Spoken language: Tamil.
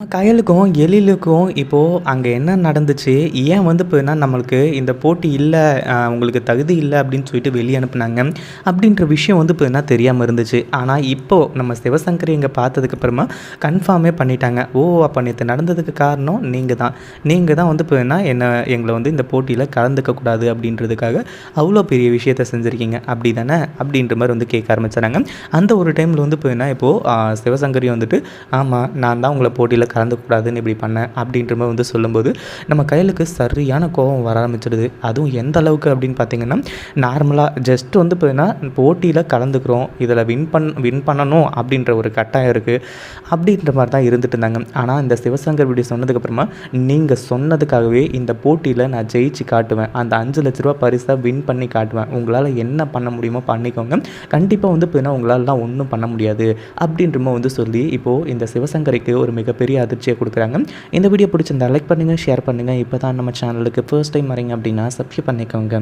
கயலுக்கும், எழிலுக்கும் இப்போ அங்க என்ன நடந்துச்சு? ஏன் வந்து இப்பன்னா நம்மளுக்கு இந்த போட்டி இல்ல, உங்களுக்கு தகுதி இல்ல அப்படின்னு சொல்லிட்டு வெளிய அனுப்புனாங்க. அப்படின்ற விஷயம் வந்து இப்பன்னா தெரியாம இருந்துச்சு. ஆனா இப்போ நம்ம சிவசங்கரி இங்க பார்த்ததுக்கு அப்புறமா கன்ஃபார்மே பண்ணிட்டாங்க. ஓ! அப்ப நேத்து நடந்ததுக்கு காரணம் நீங்க தான். நீங்க தான் வந்து இப்பன்னா எங்கள வந்து இந்த போட்டியில கலந்துக்க கூடாது அப்படின்றதுக்காக அவ்வளோ பெரிய விஷயத்த செஞ்சிருக்கீங்க. அப்படி தானே? அப்படின்ற மாரி வந்து கேட்க ஆரம்பிச்சாங்க. அந்த ஒரு டைம்ல வந்து இப்பன்னா இப்போ சிவசங்கரி வந்துட்டு, ஆமா நான் தான் உங்கள போட்டியில கலந்துக்கூடாதுன்னு இப்படி பண்ணேன் அப்படின்ற மாதிரி வந்து சொல்லும்போது நம்ம கையிலுக்கு சரியான கோபம் வர ஆரம்பிச்சிடுது. அதுவும் எந்த அளவுக்கு அப்படின்னு பார்த்தீங்கன்னா, நார்மலாக ஜஸ்ட் வந்து பார்த்தீங்கன்னா போட்டியில் கலந்துக்கிறோம், இதில் வின் பண்ணணும் அப்படின்ற ஒரு கட்டாயம் இருக்குது அப்படின்ற மாதிரி தான் இருந்துட்டு இருந்தாங்க. ஆனால் இந்த சிவசங்கர் இப்படி சொன்னதுக்கப்புறமா, நீங்கள் சொன்னதுக்காகவே இந்த போட்டியில் நான் ஜெயிச்சு காட்டுவேன், அந்த 5,00,000 ரூபா பரிசாக வின் பண்ணி காட்டுவேன், உங்களால் என்ன பண்ண முடியுமோ பண்ணிக்கோங்க, கண்டிப்பாக வந்து பார்த்தீங்கன்னா உங்களாலலாம் ஒன்றும் பண்ண முடியாது அப்படின்ற மாதிரி வந்து சொல்லி இப்போது இந்த சிவசங்கரிக்கு ஒரு மிகப்பெரிய அதிர்ச்சியை கொடுக்குறாங்க. இந்த வீடியோ பிடிச்சிருந்தா லைக் பண்ணுங்கள், ஷேர் பண்ணுங்கள். இப்போ தான் நம்ம சேனலுக்கு ஃபர்ஸ்ட் டைம் வரீங்க அப்படின்னா சப்ஸ்கிரைப் பண்ணிக்கோங்க.